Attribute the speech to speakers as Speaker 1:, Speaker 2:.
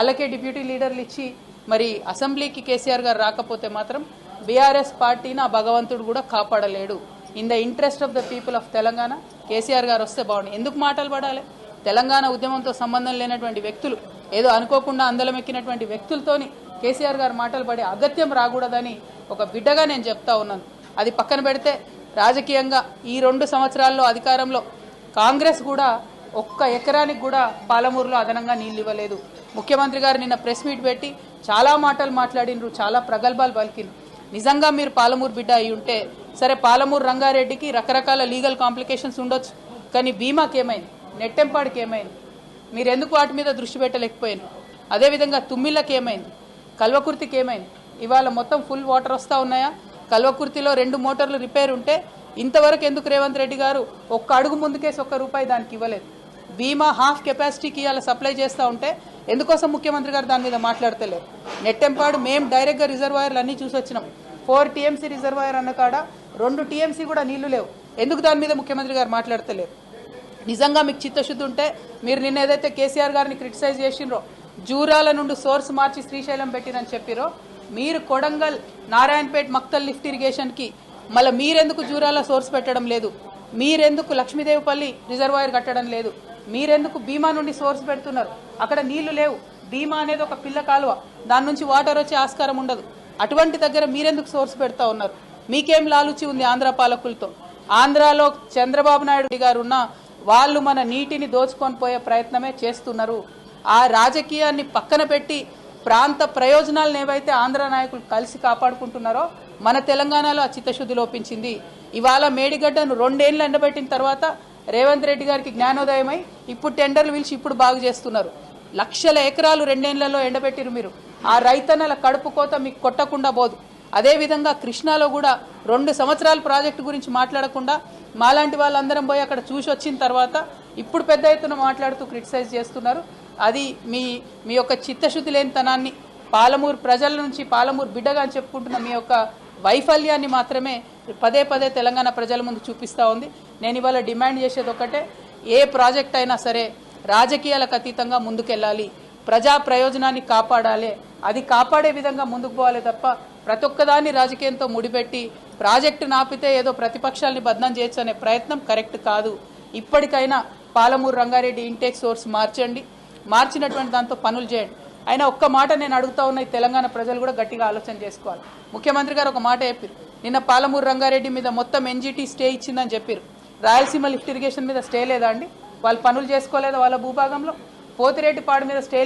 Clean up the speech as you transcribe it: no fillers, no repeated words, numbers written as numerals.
Speaker 1: వాళ్ళకే డిప్యూటీ లీడర్లు ఇచ్చి మరి అసెంబ్లీకి కేసీఆర్ గారు రాకపోతే మాత్రం బీఆర్ఎస్ పార్టీని ఆ భగవంతుడు కూడా కాపాడలేడు. In the interest of the people of Telangana KCR garu వస్తే బాగుంది. ఎందుకు మాటలు పడాలి? తెలంగాణ ఉద్యమంతో సంబంధం లేనటువంటి వ్యక్తులు, ఏదో అనుకోకుండా అందలం ఎక్కినటువంటి వ్యక్తులతోని కేసీఆర్ గారు మాటలు పడే అగత్యం రాకూడదని ఒక బిడ్డగా నేను చెప్తా ఉన్నాను. అది పక్కన పెడితే రాజకీయంగా ఈ 2 సంవత్సరాల్లో అధికారంలో కాంగ్రెస్ కూడా ఒక్క ఎకరానికి కూడా పాలమూరులో అదనంగా నీళ్ళు ఇవ్వలేదు. ముఖ్యమంత్రి గారు నిన్న ప్రెస్ మీట్ పెట్టి చాలా మాటలు మాట్లాడినరు, చాలా ప్రగల్భాలు పలికినరు. నిజంగా మీరు పాలమూరు బిడ్డ అయి ఉంటే సరే, పాలమూరు రంగారెడ్డికి రకరకాల లీగల్ కాంప్లికేషన్స్ ఉండొచ్చు, కానీ బీమాకి ఏమైంది? నెట్టెంపాడికి ఏమైంది? మీరు ఎందుకు వాటి మీద దృష్టి పెట్టలేకపోయారు? అదేవిధంగా తుమ్మిళ్ళకి ఏమైంది? కల్వకుర్తికి ఏమైంది? ఇవాళ మొత్తం ఫుల్ వాటర్ వస్తూ ఉన్నాయా? కల్వకుర్తిలో 2 మోటార్లు రిపేర్ ఉంటే ఇంతవరకు ఎందుకు రేవంత్ రెడ్డి గారు ఒక్క అడుగు ముందుకేసి ₹1 దానికి ఇవ్వలేదు? బీమా హాఫ్ కెపాసిటీకి ఇవాళ సప్లై చేస్తూ ఉంటే ఎందుకోసం ముఖ్యమంత్రి గారు దాని మీద మాట్లాడతలేరు? నెట్టెంపాడు మేము డైరెక్ట్గా రిజర్వాయర్లు అన్నీ చూసి వచ్చినాం. 4 TMC రిజర్వాయర్ అన్న కాడ 2 TMC కూడా నీళ్లు లేవు. ఎందుకు దాని మీద ముఖ్యమంత్రి గారు మాట్లాడతలేరు? నిజంగా మీకు చిత్తశుద్ధి ఉంటే మీరు నిన్న ఏదైతే కేసీఆర్ గారిని క్రిటిసైజ్ చేసినరో, జూరాల నుండి సోర్స్ మార్చి శ్రీశైలం పెట్టిరని చెప్పిరో, మీరు కొడంగల్ నారాయణపేట మక్తల్ లిఫ్ట్ ఇరిగేషన్కి మళ్ళీ మీరెందుకు జూరాల సోర్స్ పెట్టడం లేదు? మీరెందుకు లక్ష్మీదేవిపల్లి రిజర్వాయర్ కట్టడం లేదు? మీరెందుకు భీమా నుండి సోర్స్ పెడుతున్నారు? అక్కడ నీళ్లు లేవు. భీమా అనేది ఒక పిల్ల కాలువ, దాని నుంచి వాటర్ వచ్చే ఆస్కారం ఉండదు. అటువంటి దగ్గర మీరెందుకు సోర్స్ పెడతా ఉన్నారు? మీకేం లాలుచి ఉంది ఆంధ్ర పాలకులతో? ఆంధ్రాలో చంద్రబాబు నాయుడు గారు ఉన్న వాళ్ళు మన నీటిని దోచుకొని పోయే ప్రయత్నమే చేస్తున్నారు. ఆ రాజకీయాన్ని పక్కన పెట్టి ప్రాంత ప్రయోజనాలను ఏవైతే ఆంధ్ర నాయకులు కలిసి కాపాడుకుంటున్నారో మన తెలంగాణలో ఆ చిత్తశుద్ధి లోపించింది. ఇవాళ మేడిగడ్డను 2 ఏళ్ళు ఎండబెట్టిన తర్వాత రేవంత్ రెడ్డి గారికి జ్ఞానోదయమై ఇప్పుడు టెండర్లు పిలిచి ఇప్పుడు బాగు చేస్తున్నారు. లక్షల ఎకరాలు 2 ఏళ్లలో ఎండబెట్టిరు మీరు. ఆ రైతన్నల కడుపు కోత మీకు కొట్టకుండా పోదు. అదేవిధంగా కృష్ణాలో కూడా 2 సంవత్సరాల ప్రాజెక్టు గురించి మాట్లాడకుండా మాలాంటి వాళ్ళందరం పోయి అక్కడ చూసి వచ్చిన తర్వాత ఇప్పుడు పెద్ద ఎత్తున మాట్లాడుతూ క్రిటిసైజ్ చేస్తున్నారు. అది మీ యొక్క చిత్తశుద్ధి లేనితనాన్ని, పాలమూరు ప్రజల నుంచి పాలమూరు బిడ్డగా అని చెప్పుకుంటున్న మీ యొక్క వైఫల్యాన్ని మాత్రమే పదే పదే తెలంగాణ ప్రజల ముందు చూపిస్తూ ఉంది. నేను ఇవాళ డిమాండ్ చేసేది ఒకటే, ఏ ప్రాజెక్ట్ అయినా సరే రాజకీయాలకు అతీతంగా ముందుకెళ్ళాలి, ప్రజా ప్రయోజనాన్ని కాపాడాలి. అది కాపాడే విధంగా ముందుకు పోవాలి తప్ప ప్రతి ఒక్కదాన్ని రాజకీయంతో ముడిపెట్టి ప్రాజెక్టు నాపితే ఏదో ప్రతిపక్షాలని బదనాం చేయొచ్చు అనే ప్రయత్నం కరెక్ట్ కాదు. ఇప్పటికైనా పాలమూరు రంగారెడ్డి ఇంటేక్ సోర్స్ మార్చండి, మార్చినటువంటి దాంతో పనులు చేయండి. అయినా ఒక్క మాట నేను అడుగుతా ఉన్న, తెలంగాణ ప్రజలు కూడా గట్టిగా ఆలోచన చేసుకోవాలి. ముఖ్యమంత్రి గారు ఒక మాట చెప్పారు, నిన్న పాలమూరు రంగారెడ్డి మీద మొత్తం NGT స్టే ఇచ్చిందని చెప్పారు. రాయలసీమ లిఫ్ట్ ఇరిగేషన్ మీద స్టే లేదా అండి? వాళ్ళు పనులు చేసుకోలేదా వాళ్ళ భూభాగంలో? పోతిరెడ్డిపాడు మీద స్టే